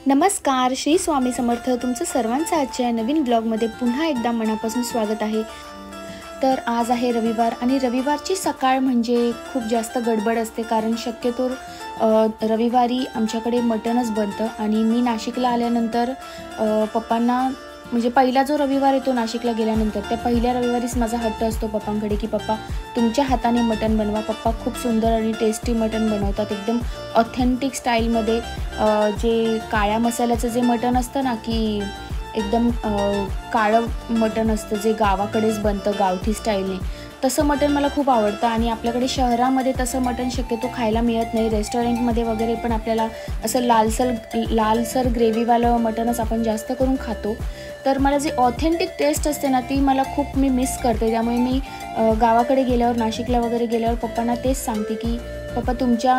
नमस्कार, श्री स्वामी समर्थ. तुमचं सर्वांचं आजच्या नवीन ब्लॉगमध्ये पुन्हा एकदा मनापासून स्वागत आहे. तर आज आहे रविवार आणि रविवारची सकाळ म्हणजे खूप जास्त गडबड असते, कारण शक्यतो रविवारी आमच्याकडे मटणच बनतं. आणि मी नाशिकला आल्यानंतर पप्पांना म्हणजे पहिला जो रविवार येतो नाशिकला गेल्यानंतर, त्या पहिल्या रविवारीच माझा हट्ट असतो पप्पांकडे की पप्पा तुमच्या हाताने मटण बनवा. पप्पा खूप सुंदर आणि टेस्टी मटण बनवतात, एकदम ऑथेंटिक स्टाईलमध्ये. जे काळ्या मसाल्याचं जे मटण असतं ना, की एकदम काळं मटण असतं जे गावाकडेच बनतं गावठी स्टाईलने, तसं मटण मला खूप आवडतं. आणि आपल्याकडे शहरामध्ये तसं मटण शक्यतो खायला मिळत नाही. रेस्टॉरंटमध्ये वगैरे पण आपल्याला असं लालसर ग्रेव्हीवालं मटणच आपण जास्त करून खातो. तर मला जी ऑथेंटिक टेस्ट असते ना, ती मला खूप मी मिस करते. त्यामुळे मी गावाकडे गेल्यावर, नाशिकला वगैरे गेल्यावर पप्पांना तेच सांगते की पप्पा तुमच्या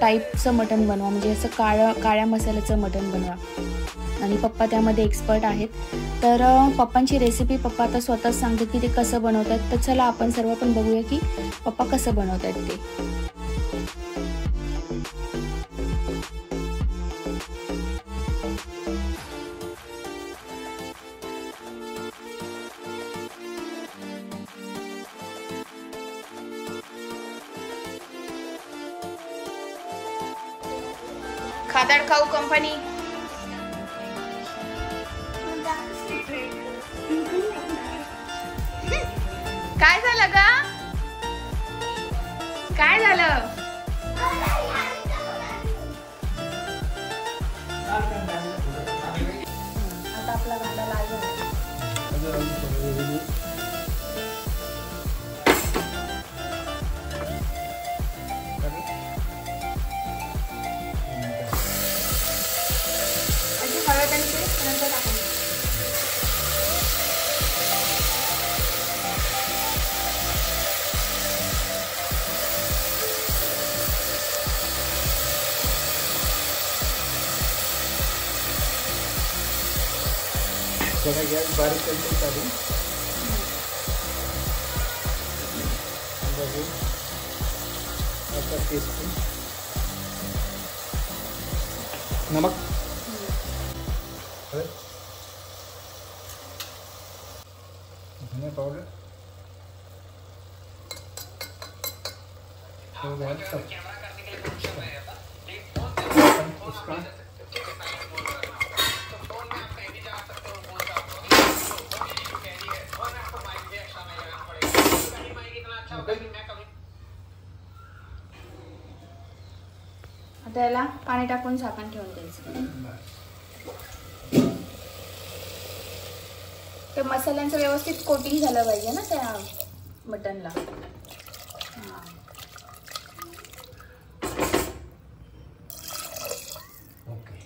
टाईपचं मटण बनवा, म्हणजे असं काळ्या मसाल्याचं मटण बनवा. आणि पप्पा त्यामध्ये एक्सपर्ट आहेत. तर पप्पांची रेसिपी पप्पा आता स्वतःच सांगते की ते कसं बनवतात. तर चला आपण सर्व पण बघूया की पप्पा कसं बनवतात ते. खादाड खाऊ कंपनी. काय झालं ग? काय झालं? आता आपला कांदा लाल झाला. हळद आणि पेस्ट नंतर टाकायचं. थोड़ा गैस बारीक करके काढू. आता टेस्ट नमक, धनिया पाउडर, उसका आता याला पाणी टाकून झाकण ठेवून द्यायचं. तर मसाल्यांचं व्यवस्थित कोटिंग झालं पाहिजे ना त्या मटनला. ओके.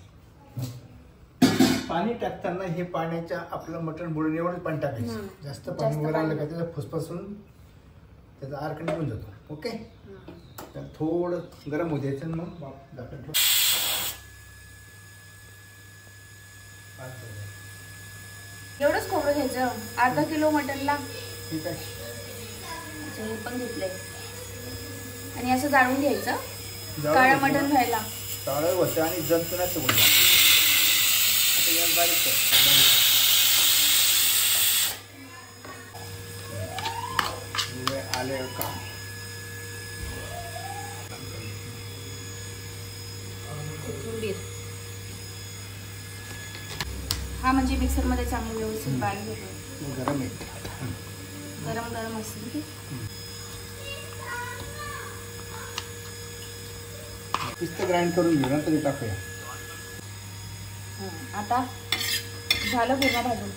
पाणी टाकताना हे पाण्याच्या आपलं मटण बुडून एवढं पाणी टाकायचं. जास्त पाणी वर आलं का त्याचा फुसफुसून त्याचा अर्क निघून जातो. ओके. तर थोडं गरम होऊ द्यायचं, मग झाकण ठेव. एवढंच खोबरं घ्यायचं अर्धा किलो मटनला. ठीक आहे. हे पण घेतलंय. आणि असं जाळून घ्यायचं काळं मटण व्हायला. काळं होतं आणि जंतू नाही सगळं. आता गॅस बारीक कर. आले का कोथिंबीर. हा म्हणजे मिक्सर मध्ये चांगलं व्यवस्थित बारीक होतो. गरम आहे. गरम असेल की पिस्ता ग्राइंड करून घेऊ, नंतर टाकूया. आता झालं पूर्ण भाजून.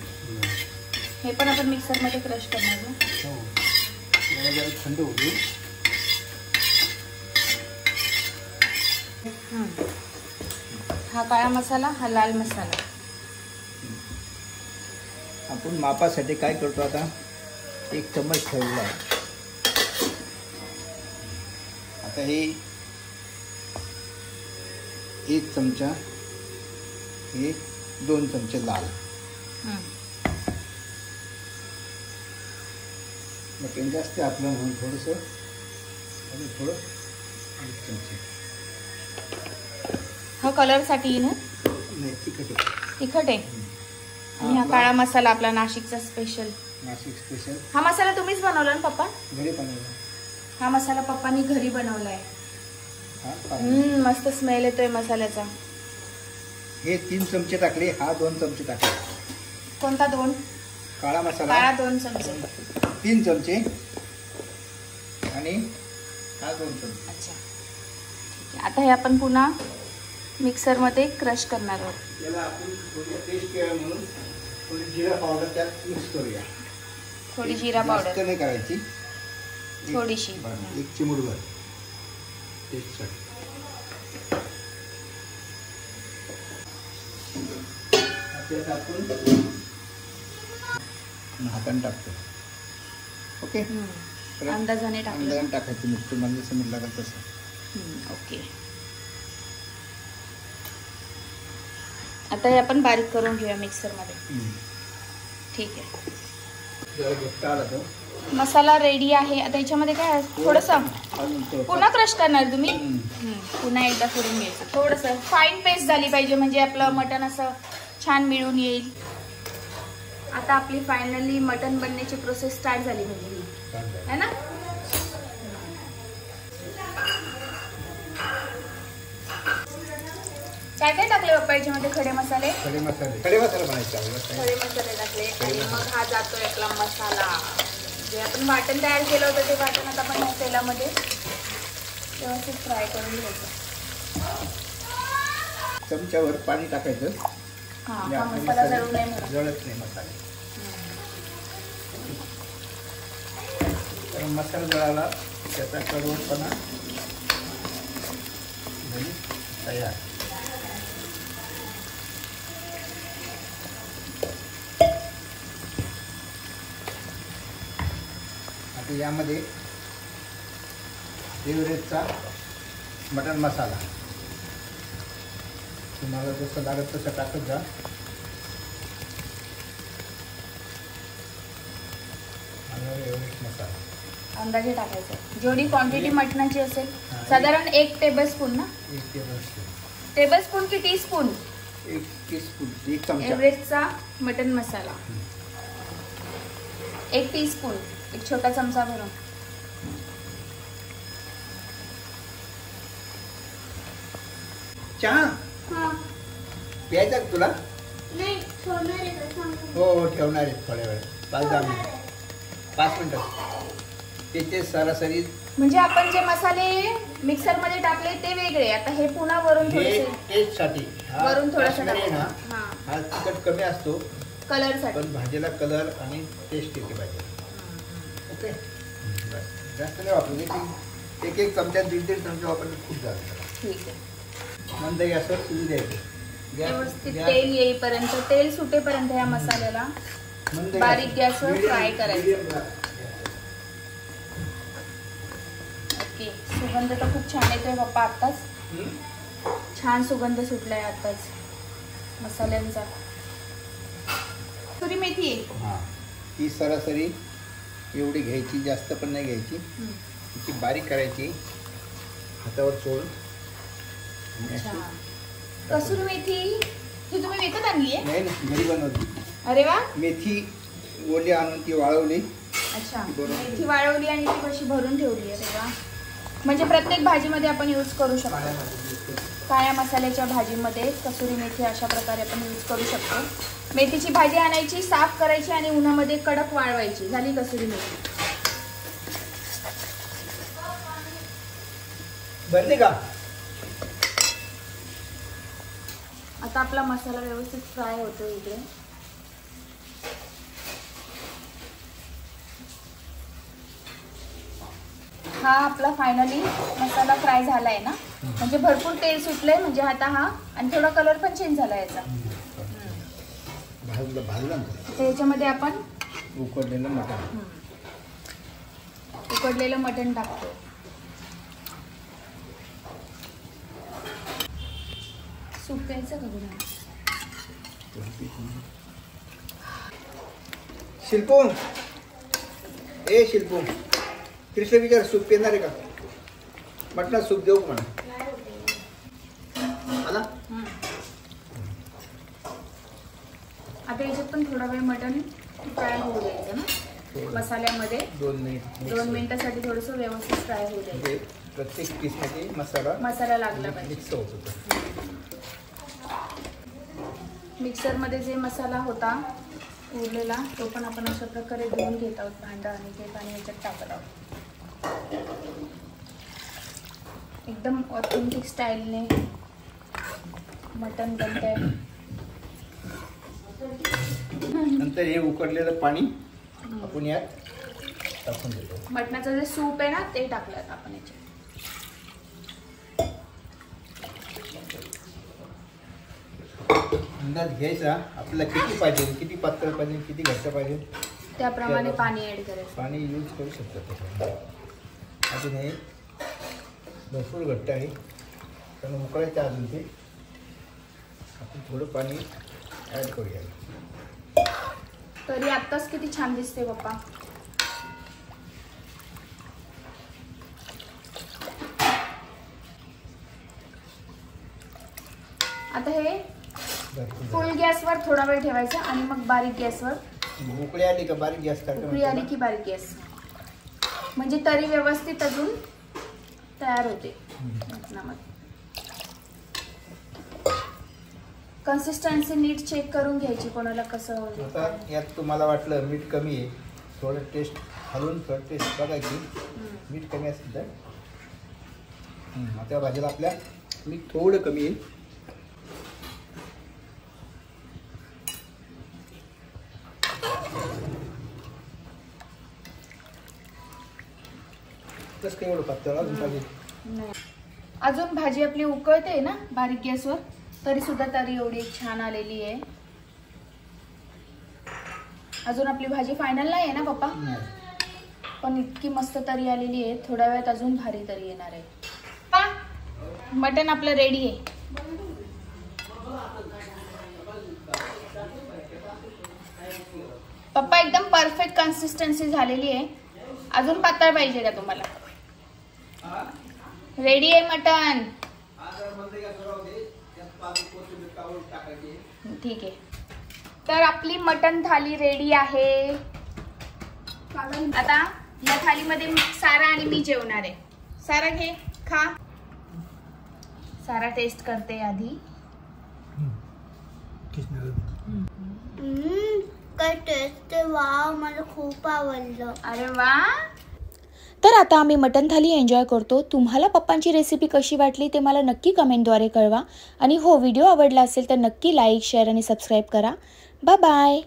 हे पण आपण मिक्सर मध्ये क्रश करणार ना. हो. जरा थंड होऊ दे. हा काळा मसाला, हा लाल मसाला. आपण मापासाठी काय करतो, आता 1 चम्मच ठेवला आहे. आता हे 1 चमचा, हे 2 चमचे लाल. मटण जास्त आपलं म्हणून थोडंसं आणि थोडं हा कलर साठी ना नाही तिखट आहे. तिखट आहे आणि हा काळा मसाला आपला नाशिकचा स्पेशल. नाशिक स्पेशल. हा मसाला तुम्हीच बनवला ना पप्पा? घरी बनवला. हा मसाला पप्पानी घरी बनवलाय. हा मस्त स्मेल येतोय मसाल्याचा. हे 3 चमचे टाकले, हा 2 चमचे टाकले. कोणता 2? काळा मसाला काळा 2 चमचे. 3 चमचे आणि हा 2 चमचे. अच्छा ठीक आहे. आता हे आपण पुन्हा मिक्सरमध्ये क्रश करणार आहोत. याला आपण थोडी टेस्ट म्हणून थोडी जिरा पावडर त्यात मिक्स करूया. थोडी जिरा जास्त पावडर नाही करायची, थोडीशी. 1 चिमूटभर टेस्टसाठी. त्यात आपण हाताने टाकतो. ओके. अंदाजाने टाकलं. अंदाजाने टाकायचं नुसतं, मला जसं मीठ लागेल तसं. ओके. आता हे आपण बारीक करून घेऊया मिक्सरमध्ये. ठीक आहे. जरा घट्ट आला तो मसाला रेडी आहे. आता याच्यामध्ये काय थोडंसं पुन्हा क्रश करणार तुम्ही? पुन्हा एकदा करून घ्यायचं. थोडंसं फाईन पेस्ट झाली पाहिजे, म्हणजे आपलं मटण असं छान मिळून येईल. आता आपली फायनली मटण बनण्याची प्रोसेस स्टार्ट झाली म्हणजे ही, है ना? काय काय टाकले बाप्पा याच्यामध्ये? खडे मसाले. खडे मसाले बनायचे. खडे मसाले टाकले आणि मग हा जातोय आपला मसाला. जे आपण वाटण तयार केलं होतं ते वाटण आता आपण ह्या तेलामध्ये व्यवस्थित फ्राय करून घ्यायचं. चमच्यावर पाणी टाकायचं. हा मसाला जळू नये म्हणून. जळत नाही मसाले. कारण मसाला जळाला त्याचा कडवटपणा तयार. आता यामध्ये एव्हरेस्टचा मटण मसाला तुम्हाला जसं लागत तसं टाकत जा. एव्हरेस्ट मसाला अंदाजे टाकायचं. जेवढी क्वांटिटी मटणाची असेल साधारण 1 टेबलस्पून ना? 1 टेबलस्पून. टेबलस्पून की टीस्पून? 1 टीस्पून. 1 चमचा एव्हरेस्टचा मटण मसाला. 1 टीस्पून, 1 छोटा चमचा भरून. चहा प्यायचा तुला? नाही ठेवणार आहे का सांग. हो ठेवणार आहे थोड्या वेळ, 5-10 मिनिट, 5 मिनिटं. त्याचे सरासरी म्हणजे आपण जे मसाले मिक्सर मध्ये टाकले ते वेगळे. आता हे पुन्हा वरून थोडेसे टेस्टसाठी वरून थोडासा ना हा तिखट कमी असतो, कलर साठी. पण भाजीला कलर आणि टेस्ट येते पाहिजे. ओके. जास्त नाही वापरले, एक चमचा 1.5 चमचा वापरले खूप झालं. ठीक आहे. मंद गॅसवर शिजू द्यायचं. व्यवस्थित तेल येईपर्यंत, तेल सुटेपर्यंत या मसाल्याला बारीक गॅसवर फ्राय करायचं. ओके. सुगंध तर खूप छान येतोय बाप्पा. आत्ताच छान सुगंध सुटलाय आत्ताच मसाल्यांचा. कसुरी मेथी आहे ती सरासरी एवढी घ्यायची, जास्त पण नाही घ्यायची. ती बारीक करायची हातावर चोळून. कसुरी मेथी ही तुम्ही विकत आणली आहे? नाही, घरी बनवली. अरे वा. मेथी ओली आणून ती वाळवली. अच्छा. मेथी वाळवली आणि ती कशी भरून ठेवली आहे. तेव्हा म्हणजे प्रत्येक भाजीमध्ये आपण यूज करू शकतो. काळ्या मसाल्याच्या भाजीमध्ये कसुरी मेथी अशा प्रकारे आपण यूज करू शकतो. मेथीची भाजी आणायची, साफ करायची आणि उन्हामध्ये कडक वाळवायची. झाली कसुरी मेथी. बनली का? आता आपला मसाला व्यवस्थित फ्राय होतो इकडे. हा आपला फायनली मसाला फ्राय झालाय ना, म्हणजे भरपूर तेल सुटलंय. म्हणजे आता हा आणि थोडा कलर पण चेंज झाला याचा. भाजलं त्याच्यामध्ये आपण उकडलेलं मटण टाकतो. सूप प्यायचं का गुन्हा? शिल्पू, ए शिल्पू, कृष्ण विचार सूप पिणार आहे का? मटणात सूप देऊ म्हणा मला. पण थोडा वेळ मटण फ्राय होऊ द्यायचं ना मसाल्यामध्ये. 2 मिनिट 2 मिनिटासाठी थोडंसं व्यवस्थित फ्राय होऊ द्यायचं. म्हणजे प्रत्येक पीसमध्ये मसाला लागला पाहिजे. मिक्स होत होतं. मिक्सरमध्ये जे मसाला होता उरलेला तो पण आपण अशा प्रकारे धुवून घेत आहोत भांडं आणि ते पाणी याच्यात टाकत आहोत. एकदम ऑथेंटिक स्टाईलने मटण बनतंय. नंतर हे उकडलेलं पाणी आपण यात टाकून देतो. मटणाचं जे सूप आहे ना ते टाकलं आपण याच्यात. अंदाज घ्यायचा आपल्याला किती पाहिजे, किती पातळ पाहिजे, किती घट्ट पाहिजे त्याप्रमाणे पाणी ऍड करायचं. पाणी यूज करू शकतो त्याच्यामध्ये. अजून हे भरपूर घट्ट आहे कारण उकळायचं अजून ते. आपण थोडं पाणी ॲड करूया. तरी आत्ताच किती छान दिसते पप्पा. आता हे फुल गॅसवर थोडा वेळ ठेवायचं आणि मग बारीक गॅसवर. उकळी आली का बारीक गॅस टाकायचा. उकळी आली की बारीक गॅस म्हणजे तरी व्यवस्थित अजून तयार होते मटणामध्ये. कन्सिस्टन्सी नीट चेक करून घ्यायची कोणाला कसं. आता यात तुम्हाला वाटलं मीठ कमी आहे, थोडं टेस्ट घालून थोडं टेस्ट बघायची. मीठ कमी असेल तर त्या भाजीला आपल्या मीठ थोडं कमी आहे. कसं काय एवढं पातळ अजून पाहिजे. नाही अजून भाजी आपली उकळते ना बारीक गॅसवर तरी सुद्धा तरी एवढी छान आलेली आहे. अजून आपली भाजी फायनल नाही आहे ना पप्पा. पण इतकी मस्त तरी आलेली आहे. थोड्या वेळात अजून भारी तरी येणार आहे. मटण आपलं रेडी आहे. पप्पा एकदम परफेक्ट कन्सिस्टन्सी झालेली आहे. अजून पातळ पाहिजे का तुम्हाला. रेडी आहे मटण. ठीक आहे. तर आपली मटण थाली रेडी आहे. आता या थालीमध्ये सारा आणि मी जेवणार आहे. सारा घे खा. सारा टेस्ट करते आधी. काय टेस्ट आहे. वाव मला खूप आवडलं. अरे वा. तर आता आम्ही मटण थाली एन्जॉय करतो. तुम्हाला पप्पांची रेसिपी कशी वाटली ते मला नक्की कमेंटद्वारे कळवा. आणि हो व्हिडिओ आवडला असेल तर नक्की लाईक शेअर आणि सबस्क्राईब करा. Bye bye.